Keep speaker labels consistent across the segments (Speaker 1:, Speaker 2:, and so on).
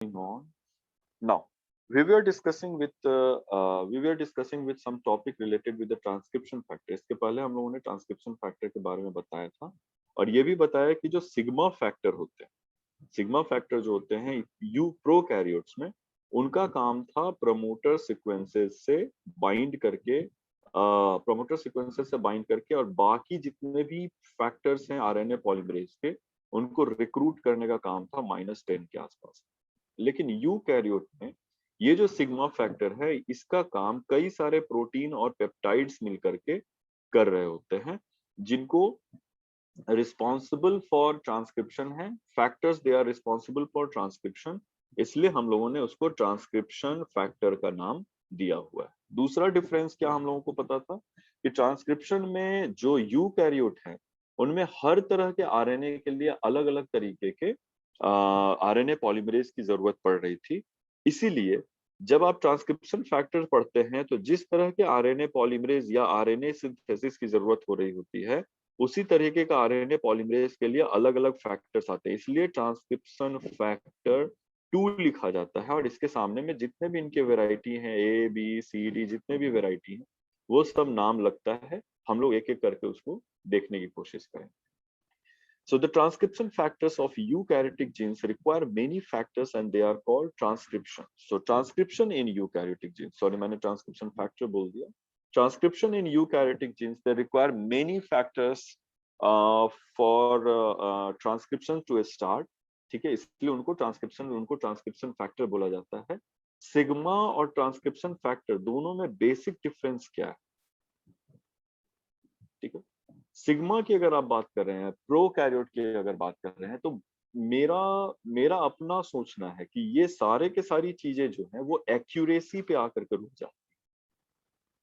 Speaker 1: On. Now, we were discussing with some topic related with the transcription factor. इसके पहले हम लोगों ने ट्रांसक्रिप्शन फैक्टर के बारे में बताया था और ये भी बताया कि जो सिग्मा फैक्टर होते हैं, सिग्मा फैक्टर जो होते हैं यू प्रोकैरियोट्स में, उनका काम था प्रमोटर सीक्वेंसेस से बाइंड करके और बाकी जितने भी फैक्टर्स हैं आरएनए पॉलीमरेज के, उनको रिक्रूट करने का काम था -10 के आसपास। लेकिन यूकैरियोट में ये जो सिग्मा फैक्टर है, इसका काम कई सारे प्रोटीन और पेप्टाइड्स मिलकर के कर रहे होते हैं, जिनको रिस्पॉन्सिबल फॉर ट्रांसक्रिप्शन है। Factors they are responsible for transcription, इसलिए हम लोगों ने उसको ट्रांसक्रिप्शन फैक्टर का नाम दिया हुआ है। दूसरा डिफरेंस क्या हम लोगों को पता था कि ट्रांसक्रिप्शन में जो यूकैरियोट है, उनमें हर तरह के आरएनए के लिए अलग अलग तरीके के आरएनए पॉलीमरेज की जरूरत पड़ रही थी। इसीलिए जब आप ट्रांसक्रिप्शन फैक्टर पढ़ते हैं तो जिस तरह के आरएनए पॉलीमरेज या आरएनए सिंथेसिस की जरूरत हो रही होती है, उसी तरीके का आरएनए पॉलीमरेज के लिए अलग अलग फैक्टर्स आते हैं। इसलिए ट्रांसक्रिप्शन फैक्टर 2 लिखा जाता है और इसके सामने में जितने भी इनके वैरायटी हैं, ए बी सी डी, जितने भी वैरायटी हैं, वो सब नाम लगता है। हम लोग एक एक करके उसको देखने की कोशिश करें। So the transcription factors of eukaryotic genes require many factors and they are called transcription. So transcription in eukaryotic genes, sorry मैंने transcription factor बोल दिया। Transcription in eukaryotic genes, they require many factors for transcription to start. ठीक है, इसलिए उनको transcription factor बोला जाता है। सिग्मा और ट्रांसक्रिप्शन फैक्टर दोनों में बेसिक डिफरेंस क्या है? ठीक है, सिग्मा की अगर आप बात कर रहे हैं, प्रोकैरियोट की अगर बात कर रहे हैं, तो मेरा मेरा अपना सोचना है कि ये सारे के सारी चीजें जो है वो एक्यूरेसी पे आकर के रुक जाती है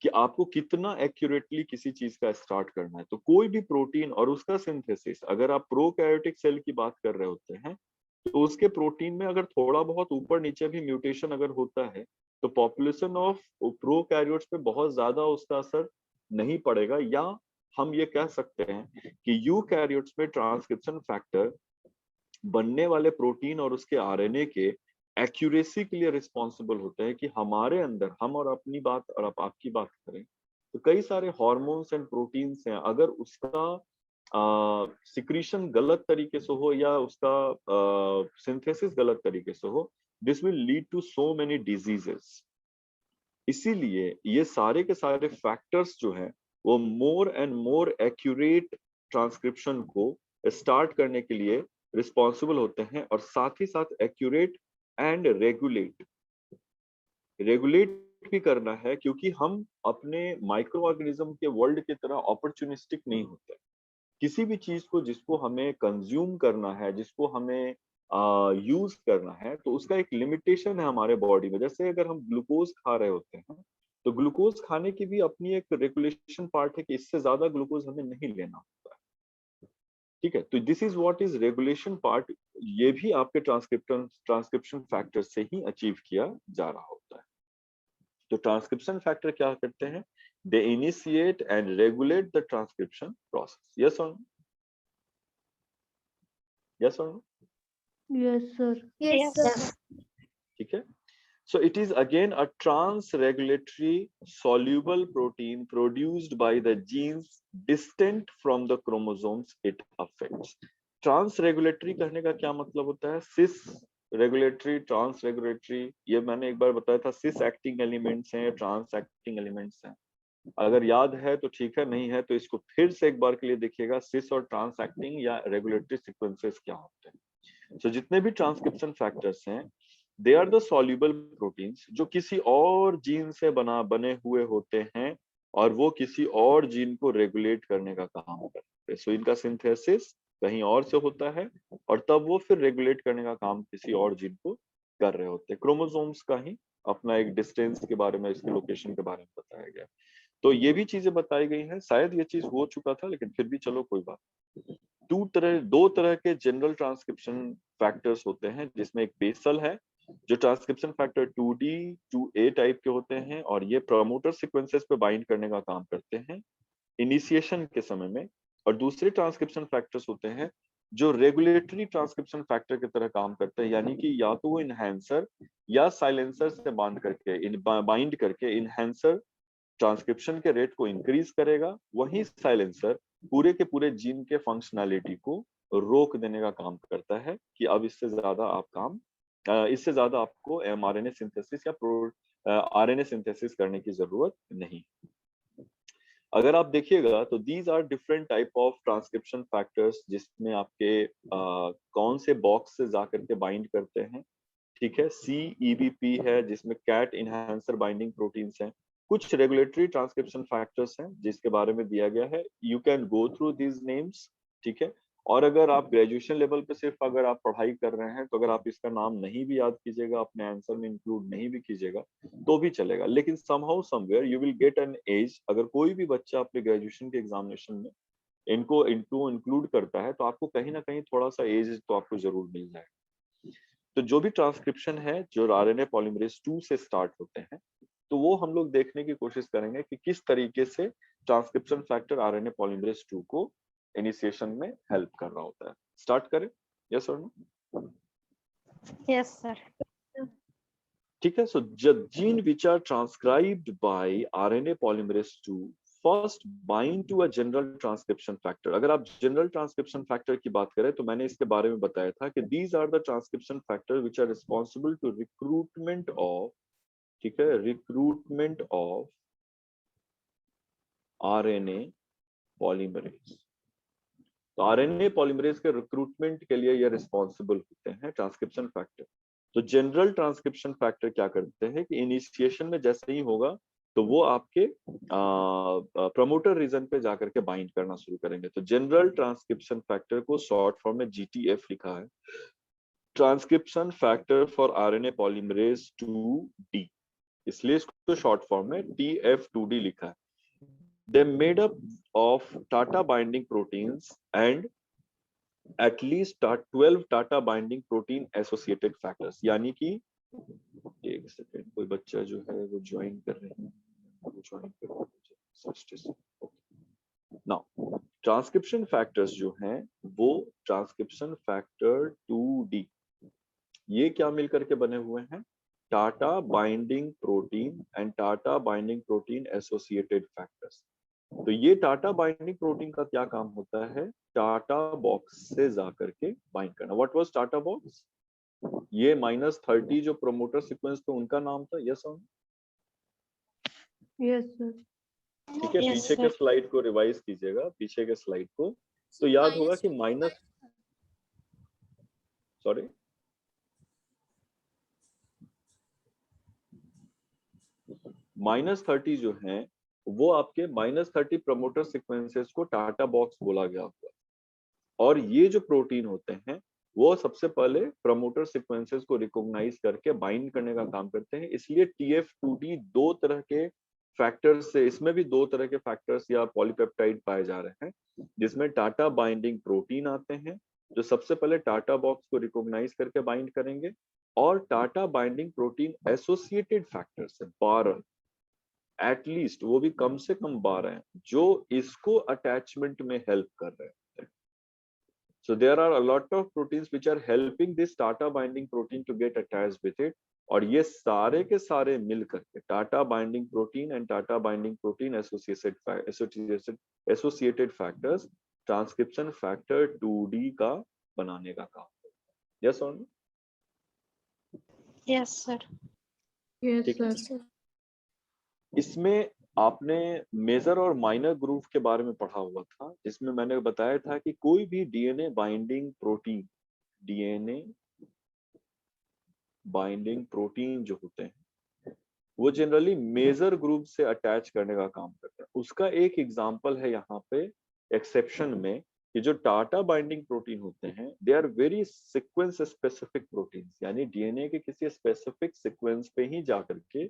Speaker 1: कि आपको कितना एक्यूरेटली किसी चीज का स्टार्ट करना है। तो कोई भी प्रोटीन और उसका सिंथेसिस, अगर आप प्रोकैरियोटिक सेल की बात कर रहे होते हैं, तो उसके प्रोटीन में अगर थोड़ा बहुत ऊपर नीचे भी म्यूटेशन अगर होता है, तो पॉपुलेशन ऑफ प्रोकैरियोट्स पे बहुत ज्यादा उसका असर नहीं पड़ेगा। या हम ये कह सकते हैं कि यूकैरियोट्स में ट्रांसक्रिप्शन फैक्टर बनने वाले प्रोटीन और उसके आरएनए के एक्यूरेसी के लिए रिस्पॉन्सिबल होते हैं कि हमारे अंदर, हम और अपनी बात और आप आपकी बात करें, तो कई सारे हार्मोन्स एंड प्रोटीन्स हैं, अगर उसका सिक्रीशन गलत तरीके से हो या उसका सिंथेसिस गलत तरीके से हो, this will lead to so many diseases. इसीलिए ये सारे के सारे फैक्टर्स जो हैं, वो more and more accurate transcription को स्टार्ट करने के लिए रिस्पॉन्सिबल होते हैं, और साथ ही साथ एक्यूरेट एंड रेगुलेट भी करना है, क्योंकि हम अपने माइक्रो ऑर्गेनिज्म के वर्ल्ड की तरह अपॉर्चुनिस्टिक नहीं होते। किसी भी चीज को जिसको हमें कंज्यूम करना है, जिसको हमें यूज करना है, तो उसका एक लिमिटेशन है हमारे बॉडी में। जैसे अगर हम ग्लूकोज खा रहे होते हैं, तो ग्लूकोज खाने की भी अपनी एक रेगुलेशन पार्ट है कि इससे ज्यादा ग्लूकोज हमें नहीं लेना होता है। ठीक है, तो this is what is regulation part. ये भी आपके ट्रांसक्रिप्शन फैक्टर से ही अचीव किया जा रहा होता है। तो ट्रांसक्रिप्शन फैक्टर क्या करते हैं? They initiate and regulate the transcription process. Yes और नो? यस और no?
Speaker 2: Yes, sir.
Speaker 3: Yes, sir.
Speaker 1: ठीक है, so it is again a trans-regulatory soluble protein produced by the genes distant from the chromosomes it affects. Trans-regulatory कहने का क्या मतलब होता है? सिस रेगुलेटरी, ट्रांस रेगुलेटरी, ये मैंने एक बार बताया था। सिस एक्टिंग एलिमेंट्स हैं, ट्रांस एक्टिंग एलिमेंट्स हैं। अगर याद है तो ठीक है, नहीं है तो इसको फिर से एक बार के लिए देखिएगा, सिस और ट्रांस एक्टिंग या रेगुलेटरी सीक्वेंसेस क्या होते हैं। तो जितने भी ट्रांसक्रिप्शन फैक्टर्स हैं, they are the soluble proteins, जो किसी और जीन से बने हुए होते हैं, और वो किसी और जीन को रेगुलेट करने का काम करते हैं। सो इनका सिंथेसिस कहीं और से होता है, और तब वो फिर रेगुलेट करने का काम किसी और जीन को कर रहे होते हैं। क्रोमोसोम्स का ही अपना एक डिस्टेंस के बारे में, इसके लोकेशन के बारे में बताया गया। तो ये भी चीजें बताई गई हैं। शायद ये चीज हो चुका था, लेकिन फिर भी चलो कोई बात। दो तरह के जनरल ट्रांसक्रिप्शन फैक्टर्स होते हैं, जिसमें एक बेसल है, जो transcription factor 2D 2A type के होते हैं, और ये प्रमोटर सीक्वेंसेस पे बाइंड करने का काम करते हैं इनिशिएशन के समय में। और दूसरे ट्रांसक्रिप्शन फैक्टर्स होते हैं जो रेगुलेटरी ट्रांसक्रिप्शन फैक्टर की तरह काम करते हैं, यानी कि या तो वो इनहेंसर या साइलेंसर से बाइंड करके इनहेंसर ट्रांसक्रिप्शन के रेट को इंक्रीज करेगा, वहीं साइलेंसर पूरे के पूरे जीन के फंक्शनैलिटी को रोक देने का काम करता है कि अब इससे ज्यादा आपको एमआरएनए सिंथेसिस या आरएनए सिंथेसिस करने की जरूरत नहीं। अगर आप देखिएगा तो these are different type of transcription factors, जिसमें आपके कौन से बॉक्स से जाकर के बाइंड करते हैं। ठीक है, CEBP है जिसमें कैट इनहेंसर बाइंडिंग प्रोटीन्स हैं। कुछ रेगुलेटरी ट्रांसक्रिप्शन फैक्टर्स हैं जिसके बारे में दिया गया है, you can go through these names. ठीक है, और अगर आप ग्रेजुएशन लेवल पे सिर्फ अगर आप पढ़ाई कर रहे हैं तो अगर आप इसका नाम नहीं भी याद कीजिएगा, अपने आंसर में इंक्लूड नहीं भी कीजिएगा तो भी चलेगा, लेकिन somehow somewhere you will get an edge. अगर कोई भी बच्चा अपने ग्रेजुएशन के एग्जामिनेशन में इनको इंक्लूड करता है तो आपको कहीं ना कहीं थोड़ा सा एज तो आपको जरूर मिल जाएगा। तो जो भी ट्रांसक्रिप्शन है जो आरएनए पॉलीमरेज 2 से स्टार्ट होते हैं, तो वो हम लोग देखने की कोशिश करेंगे कि किस तरीके से ट्रांसक्रिप्शन फैक्टर आरएनए पॉलीमरेज 2 को इनिशिएशन में हेल्प कर रहा होता है। स्टार्ट करें, यस और नो?
Speaker 3: Yes sir.
Speaker 1: ठीक है, so gene which are transcribed by RNA polymerase 2 first bind to a general transcription factor. अगर आप जनरल ट्रांसक्रिप्शन फैक्टर की बात करें तो मैंने इसके बारे में बताया था कि these are the transcription factor which are responsible to recruitment of, ठीक है, रिक्रूटमेंट ऑफ आरएनए पॉलीमरेज। तो आरएनए पॉलीमरेज के रिक्रूटमेंट के लिए ये रिस्पॉन्सिबल होते हैं ट्रांसक्रिप्शन फैक्टर। तो जनरल ट्रांसक्रिप्शन फैक्टर क्या करते हैं कि इनिशिएशन में जैसे ही होगा तो वो आपके प्रमोटर रीजन पे जाकर के बाइंड करना शुरू करेंगे। तो जनरल ट्रांसक्रिप्शन फैक्टर को शॉर्ट फॉर्म में GTF लिखा है, transcription factor for RNA polymerase 2D, इसलिए इसको शॉर्ट फॉर्म में TF2D लिखा है। They made up of Tata binding proteins and at least 12 Tata binding protein associated factors। यानी कि एक सेकेंड, कोई बच्चा जो है वो ज्वाइन कर रहे हैं, वो ज्वाइन कर। नाउ ट्रांसक्रिप्शन फैक्टर्स जो हैं वो ट्रांसक्रिप्शन फैक्टर 2D, ये क्या मिलकर के बने हुए हैं? Tata binding protein and TATA binding protein associated factors. तो ये टाटा बाइंडिंग प्रोटीन का क्या काम होता है? टाटा बॉक्स से जाकर के बाइंड करना। What was TATA box? ये -30 जो प्रोमोटर सीक्वेंस थे उनका नाम था। यस और
Speaker 2: यस सर।
Speaker 1: ठीक है, पीछे के स्लाइड को रिवाइज कीजिएगा, पीछे के स्लाइड को, तो याद होगा कि -30 जो है वो आपके -30 प्रमोटर सीक्वेंसेस को टाटा बॉक्स बोला गया होगा। और ये जो प्रोटीन होते हैं वो सबसे पहले प्रमोटर सीक्वेंसेस को रिकॉग्नाइज करके बाइंड करने का काम करते हैं। इसलिए TF2D दो तरह के फैक्टर्स से, इसमें भी दो तरह के फैक्टर्स या पॉलीपेप्टाइड पाए जा रहे हैं, जिसमें टाटा बाइंडिंग प्रोटीन आते हैं जो सबसे पहले टाटा बॉक्स को रिकॉग्नाइज करके बाइंड करेंगे, और Tata binding protein associated factors है 12, एटलीस्ट वो भी कम से कम 12 हैं जो इसको अटैचमेंट में हेल्प कर रहे हैं। So there are a lot of proteins which are helping this Tata binding protein to get attached with it, और ये सारे के सारे मिल करके TATA binding protein and TATA binding protein associated factors transcription factor 2D का बनाने का काम करते हैं। यस और no?
Speaker 3: Yes sir.
Speaker 2: Yes sir.
Speaker 1: इसमें आपने मेजर और माइनर ग्रुप के बारे में पढ़ा हुआ था, जिसमें मैंने बताया था कि कोई भी डीएनए बाइंडिंग प्रोटीन जो होते हैं वो जनरली मेजर ग्रुप से अटैच करने का काम करते हैं। उसका एक एग्जांपल है यहाँ पे एक्सेप्शन में कि जो टाटा बाइंडिंग प्रोटीन होते हैं they are very sequence specific protein, यानी डीएनए के किसी स्पेसिफिक सीक्वेंस पे ही जाकर के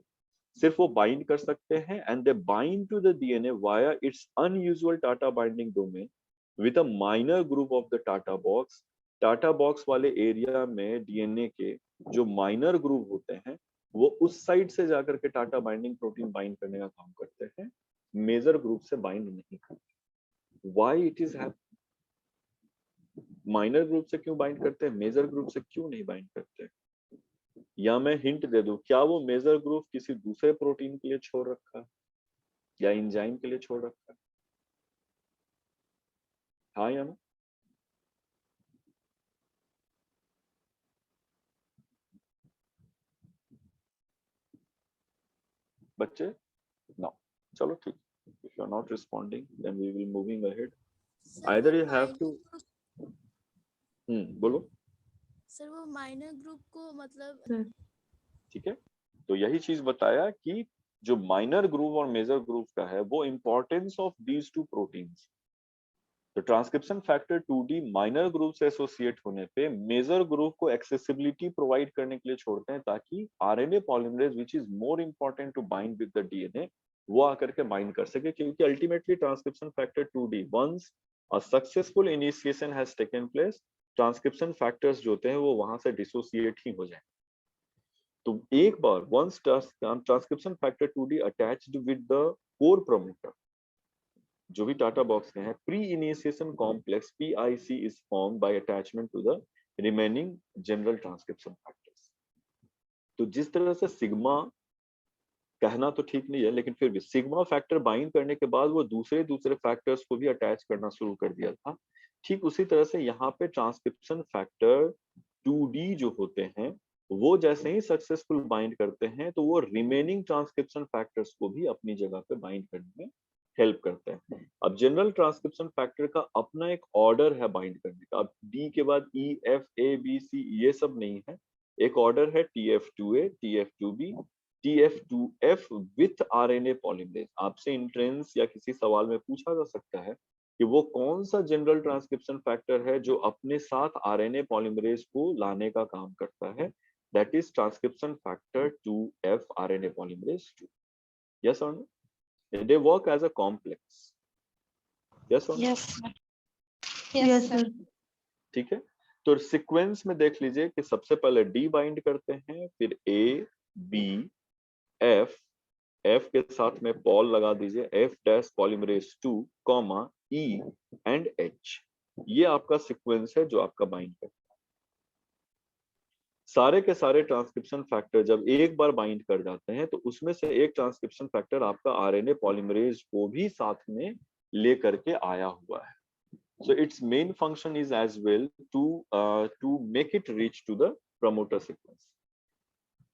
Speaker 1: सिर्फ वो बाइंड कर सकते हैं, and they bind to the DNA via its unusual TATA binding domain with a minor group of the TATA box. TATA box वाले एरिया में डीएनए के जो माइनर ग्रुप होते हैं वो उस साइड से जाकर के टाटा बाइंडिंग प्रोटीन बाइंड करने का काम करते हैं, मेजर ग्रुप से बाइंड नहीं करते। Why it is happening? Minor group से क्यों बाइंड करते हैं, मेजर ग्रुप से क्यों नहीं बाइंड करते? या मैं हिंट दे दूं, क्या वो मेजर ग्रुप किसी दूसरे प्रोटीन के लिए छोड़ रखा है या एंजाइम के लिए छोड़ रखा है? हाँ या ना? बच्चे नो, चलो ठीक, if you are not responding then we will moving ahead. Either you have to बोलो
Speaker 4: सर वो माइनर ग्रुप को मतलब
Speaker 2: सर।
Speaker 1: ठीक है, तो यही चीज बताया कि जो माइनर ग्रुप और मेजर ग्रुप का है वो importance of these two proteins. तो transcription factor 2D minor group से एसोसिएट होने पे मेजर ग्रुप को एक्सेसिबिलिटी प्रोवाइड करने के लिए छोड़ते हैं, ताकि RNA polymerase which is more important to bind with the DNA वो आकर के बाइंड कर सके, क्योंकि ultimately transcription factor 2D once a successful initiation has taken place, transcription factors जो होते हैं वो वहां से डिसोसिएट ही हो जाए। तो एक बार once transcription factor 2D attached with the core promoter, जो भी टाटा बॉक्स में है, pre initiation complex PIC is formed by attachment to the remaining general transcription factors. तो जिस तरह से सिग्मा कहना तो ठीक नहीं है, लेकिन फिर भी सिग्मा फैक्टर बाइंड करने के बाद वो दूसरे दूसरे फैक्टर्स को भी अटैच करना शुरू कर दिया था, ठीक उसी तरह से यहाँ पे ट्रांसक्रिप्शन फैक्टर 2D जो होते हैं वो जैसे ही सक्सेसफुल बाइंड करते हैं तो वो रिमेनिंग ट्रांसक्रिप्शन फैक्टर्स को भी अपनी जगह पे बाइंड करने में हेल्प करते हैं। अब जनरल ट्रांसक्रिप्शन फैक्टर का अपना एक ऑर्डर है बाइंड करने का। अब D के बाद E F A B C ये सब नहीं है, एक ऑर्डर है TF2A TF2B TF2F with RNA polymerase. आपसे एंट्रेंस या किसी सवाल में पूछा जा सकता है कि वो कौन सा जनरल ट्रांसक्रिप्शन फैक्टर है जो अपने साथ RNA पॉलीमरेज को लाने का काम करता है, that is transcription factor 2F RNA polymerase 2। yes or no? They work as a complex, yes or no?
Speaker 3: Yes, sir.
Speaker 2: Yes sir.
Speaker 1: ठीक है, तो सीक्वेंस में देख लीजिए कि सबसे पहले D बाइंड करते हैं, फिर A B F, F के साथ में पॉल लगा दीजिए, F dash polymerase 2 comma E and H। ये आपका सीक्वेंस है जो आपका बाइंड करता है। सारे के सारे ट्रांसक्रिप्शन फैक्टर जब एक बार बाइंड कर जाते हैं तो उसमें से एक ट्रांसक्रिप्शन फैक्टर आपका आरएनए पॉलीमरेज को भी साथ में लेकर के आया हुआ है। So its main function is as well to make it reach to the promoter sequence.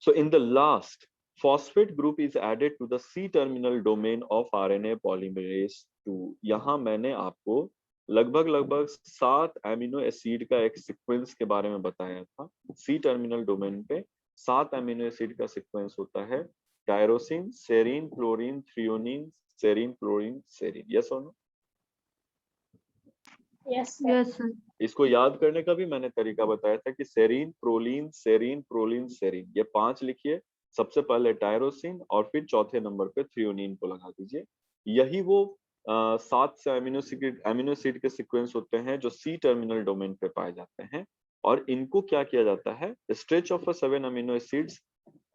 Speaker 1: So in the last, phosphate group is added to the C-terminal domain of RNA polymerase 2। यहाँ मैंने आपको लगभग 7 एमिनो एसिड का एक sequence के बारे में बताया था। C-terminal डोमेन पे 7 एमिनो एसिड का सीक्वेंस होता है, tyrosine, serine, chlorine, threonine, serine, chlorine, serine. Yes और no?
Speaker 3: Yes, sir.
Speaker 2: Yes sir.
Speaker 1: इसको याद करने का भी मैंने तरीका बताया था कि serine, proline, serine, proline, serine, ये 5 लिखिए। सबसे पहले टायरोसिन और फिर चौथे नंबर पे थ्रियोनिन को लगा दीजिए। यही वो 7 से एमिनो एसिड के सीक्वेंस होते हैं जो C-terminal डोमेन पे पाए जाते हैं, और इनको क्या किया जाता है, stretch of 7 amino acids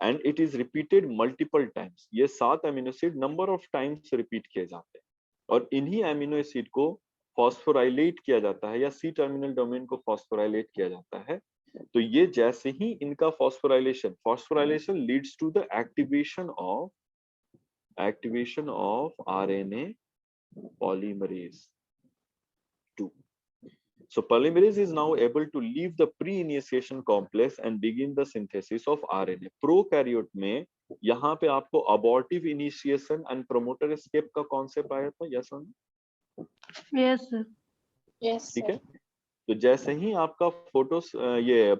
Speaker 1: and it is repeated multiple times. ये 7 amino acid number of times repeat किए जाते हैं, और इन्हीं अमीनो एसिड को फॉस्फोराइलेट किया जाता है या C-terminal डोमेन को फॉस्फोराइलेट किया जाता है। तो ये जैसे ही इनका phosphorylation leads to the activation of RNA polymerase 2। So polymerase is now able to leave the pre-initiation complex and begin the synthesis of RNA। Prokaryote में यहाँ पे आपको अबॉर्टिव इनिशिएशन एंड प्रोमोटर एस्केप का कॉन्सेप्ट आया था, यस और no?
Speaker 2: Yes sir.
Speaker 3: Yes,
Speaker 1: ठीक
Speaker 3: sir.
Speaker 1: है, तो जैसे ही आपका ये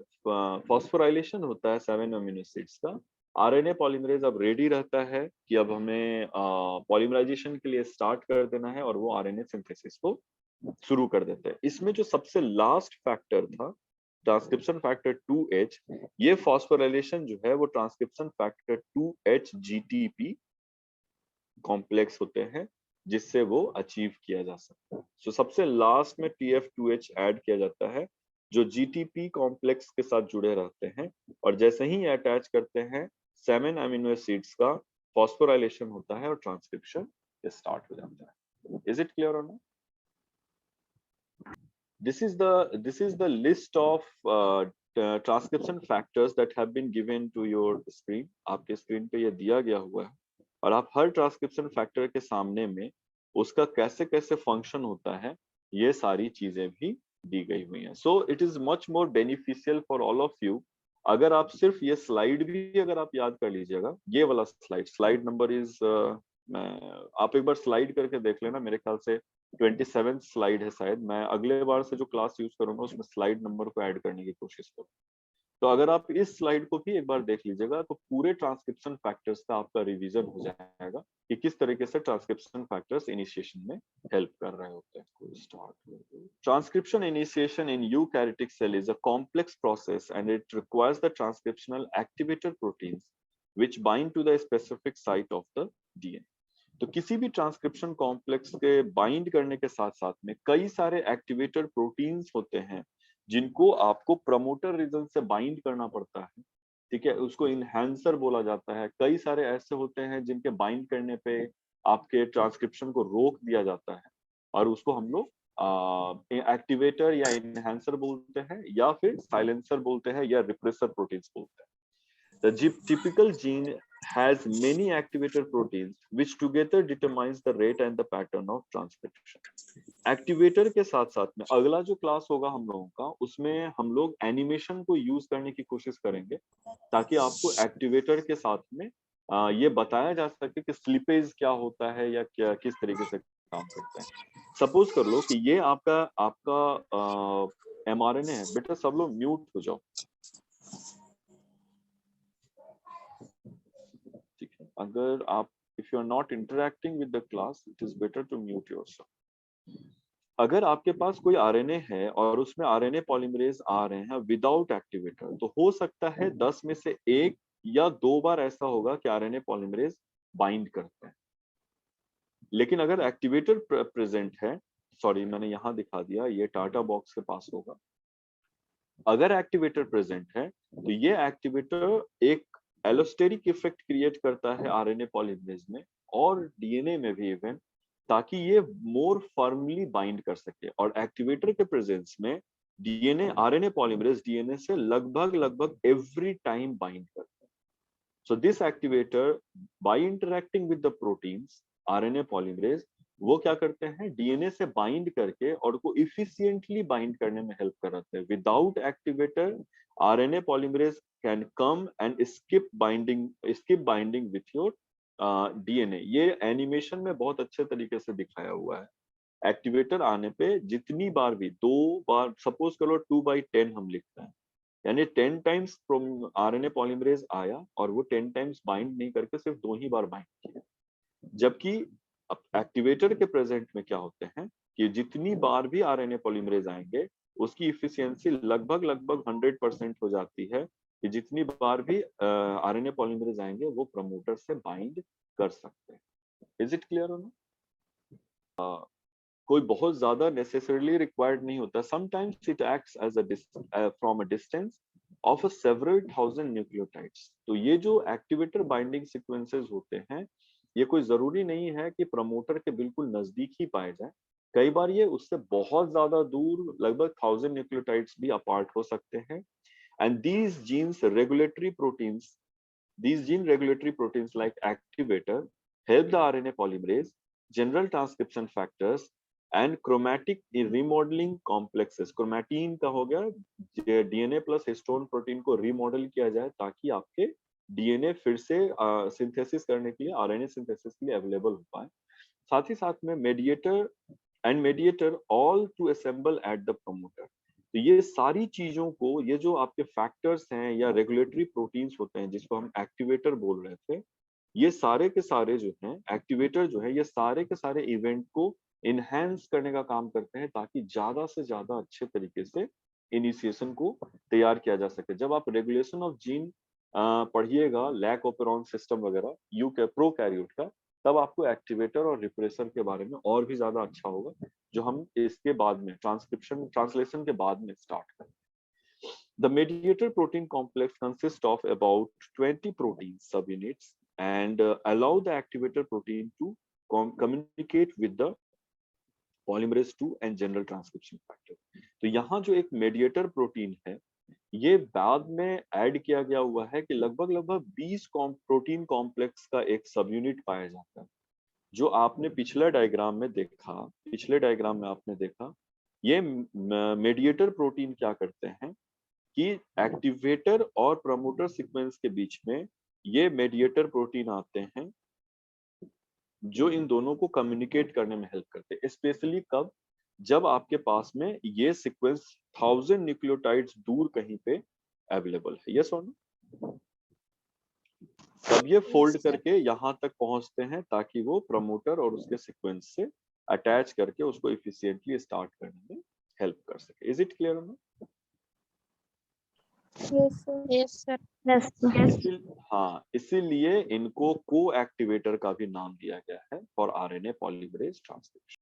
Speaker 1: फॉस्फोराइलेशन होता है 7 अमीनो एसिड्स का, आरएनए पॉलीमरेज अब रेडी रहता है कि अब हमें पॉलीमराइजेशन के लिए स्टार्ट कर देना है, और वो आरएनए सिंथेसिस को शुरू कर देते हैं। इसमें जो सबसे लास्ट फैक्टर था ट्रांसक्रिप्शन फैक्टर 2H, ये फॉस्फोराइलेशन जो है वो transcription factor 2H GTP complex होते हैं जिससे वो अचीव किया जा सकता है। सो सबसे लास्ट में TF2H ऐड किया जाता है जो GTP कॉम्प्लेक्स के साथ जुड़े रहते हैं, और जैसे ही अटैच करते हैं 7 अमीनो एसिड्स का फॉस्फोराइलेशन होता है और ट्रांसक्रिप्शन स्टार्ट हो जाता है। इज इट क्लियर और no? this is the list of transcription factors that have been given to your screen. आपके स्क्रीन पे ये दिया गया हुआ है और आप हर ट्रांसक्रिप्शन फैक्टर के सामने में उसका कैसे कैसे फंक्शन होता है ये सारी चीजें भी दी गई हुई हैं. So it is much more beneficial for all of you अगर आप सिर्फ ये स्लाइड भी अगर आप याद कर लीजिएगा. ये वाला स्लाइड नंबर इज आप एक बार स्लाइड करके देख लेना. मेरे ख्याल से 27 स्लाइड है शायद. मैं अगले बार से जो क्लास यूज करूंगा उसमें स्लाइड नंबर को ऐड करने की कोशिश करूँ. तो अगर आप इस स्लाइड को भी एक बार देख लीजिएगा तो पूरे ट्रांसक्रिप्शन फैक्टर्स का आपका रिवीजन हो जाएगा कि किस तरीके से ट्रांसक्रिप्शन फैक्टर्स इनिशिएशन में हेल्प कर रहे होते हैं. Transcription initiation in eukaryotic cell is a complex process and it requires the transcriptional activator proteins which bind to the specific site of the DNA. तो किसी भी ट्रांसक्रिप्शन कॉम्प्लेक्स के bind करने के साथ साथ में कई सारे एक्टिवेटर प्रोटीन्स होते हैं जिनको आपको प्रमोटर रीजन से बाइंड करना पड़ता है. ठीक है, उसको इनहैंसर बोला जाता है. कई सारे ऐसे होते हैं जिनके बाइंड करने पे आपके ट्रांसक्रिप्शन को रोक दिया जाता है और उसको हम लोग एक्टिवेटर या इनहैंसर बोलते हैं या फिर साइलेंसर बोलते हैं या रिप्रेसर प्रोटीन्स बोलते हैं. The typical gene has many activator proteins which together determines the rate and the pattern of transcription. Activator के साथ साथ में अगला जो क्लास होगा हम लोगों का उसमें हम लोग एनिमेशन को यूज करने की कोशिश करेंगे ताकि आपको एक्टिवेटर के साथ में ये बताया जा सके कि स्लिपेज क्या होता है या क्या किस तरीके से काम करते हैं. सपोज कर लो कि ये आपका mRNA है. बेटा सब लोग म्यूट हो जाओ. अगर आप if you are not interacting with the class it is better to mute yourself. अगर आपके पास कोई आरएनए है और उसमें आरएनए पॉलीमरेज आ रहे हैं विदाउट एक्टिवेटर तो हो सकता है 10 में से 1 या 2 बार ऐसा होगा कि आरएनए पॉलीमरेज बाइंड करते हैं. लेकिन अगर एक्टिवेटर प्रेजेंट है, सॉरी मैंने यहां दिखा दिया, ये टाटा बॉक्स के पास होगा. अगर एक्टिवेटर प्रेजेंट है तो ये एक्टिवेटर एक एलोस्टेरिक इफेक्ट क्रिएट करता है आरएनए पॉलीमरेज में और डीएनए में भी इवन, ताकि ये मोर फर्मली बाइंड कर सके. और एक्टिवेटर के प्रेजेंस में डीएनए आरएनए पॉलीमरेज डीएनए से लगभग एवरी टाइम बाइंड करता है. So this activator by interacting with the proteins RNA polymerase वो क्या करते हैं डीएनए से बाइंड करके और को इफिशिएंटली बाइंड करने में हेल्प कराते हैं. Without activator RNA polymerase can come and skip binding with your DNA. ये एनिमेशन में बहुत अच्छे तरीके से दिखाया हुआ है. एक्टिवेटर आने पे जितनी बार भी 2 बार, सपोज करो 2/10 हम लिखते हैं, यानी 10 टाइम्स आरएनए पॉलीमरेज आया और वो 10 टाइम्स बाइंड नहीं करके सिर्फ 2 ही बार बाइंड किया. जबकि एक्टिवेटर के प्रेजेंट में क्या होते हैं कि जितनी बार भी आरएनए पॉलीमरेज आएंगे उसकी इफिशियंसी लगभग 100% हो जाती है कि जितनी बार भी आरएनए पॉलीमरेज आएंगे वो प्रमोटर से बाइंड कर सकते हैं. Is it clear? कोई बहुत ज्यादा नेसेसरली रिक्वायर्ड नहीं होता. Sometimes it acts as from a distance of several thousand nucleotides. तो ये जो एक्टिवेटर बाइंडिंग सीक्वेंसेस होते हैं ये कोई जरूरी नहीं है कि प्रमोटर के बिल्कुल नजदीक ही पाए जाए. कई बार ये उससे बहुत ज्यादा दूर लगभग 1000 न्यूक्लियोटाइड्स भी अपार्ट हो सकते हैं. And these gene regulatory proteins like activator help the RNA polymerase, general transcription factors and chromatic remodeling complexes. Chromatin का हो गया DNA plus histone protein को remodel किया जाए ताकि आपके DNA फिर से सिंथेसिस करने के लिए RNA सिंथेसिस के लिए अवेलेबल हो पाए. साथ ही साथ में mediator all to assemble at the promoter. तो ये सारी चीजों को, ये जो आपके फैक्टर्स हैं या रेगुलेटरी प्रोटीन्स होते हैं जिसको हम एक्टिवेटर बोल रहे थे, ये सारे के सारे जो हैं एक्टिवेटर जो है ये सारे के सारे इवेंट को इनहेंस करने का काम करते हैं ताकि ज्यादा से ज्यादा अच्छे तरीके से इनिशिएशन को तैयार किया जा सके. जब आप रेगुलेशन ऑफ जीन पढ़िएगा लैक ऑपेरॉन सिस्टम वगैरह प्रोकैरियोट का, तब आपको एक्टिवेटर और रिप्रेसर के बारे में और भी ज्यादा अच्छा होगा, जो हम इसके बाद में ट्रांसलेशन के बाद में स्टार्ट करेंगे. The mediator protein complex consists of about 20 protein subunits and allow the activator protein to communicate with the polymerase 2 and general transcription factor. तो यहाँ जो एक मेडिएटर प्रोटीन है ये बाद में ऐड किया गया हुआ है कि लगभग 20 प्रोटीन कॉम्प्लेक्स का एक सब यूनिट पाया जाता है। जो आपने पिछले डायग्राम में आपने देखा ये मेडिएटर प्रोटीन क्या करते हैं कि एक्टिवेटर और प्रमोटर सीक्वेंस के बीच में ये मेडिएटर प्रोटीन आते हैं जो इन दोनों को कम्युनिकेट करने में हेल्प करते हैं। स्पेशली कब, जब आपके पास में ये सीक्वेंस 1000 न्यूक्लियोटाइड्स दूर कहीं पे अवेलेबल है। यस और नो? तब ये फोल्ड करके यहाँ तक पहुंचते हैं ताकि वो प्रमोटर और उसके सीक्वेंस से अटैच करके उसको इफिशिएंटली स्टार्ट करने में हेल्प कर सके। Is it clear?
Speaker 3: Yes, sir. Yes, sir.
Speaker 2: Yes, sir.
Speaker 1: हाँ, इसीलिए इनको को एक्टिवेटर का भी नाम दिया गया है फॉर आरएनए पॉलीमरेज ट्रांसक्रिप्शन।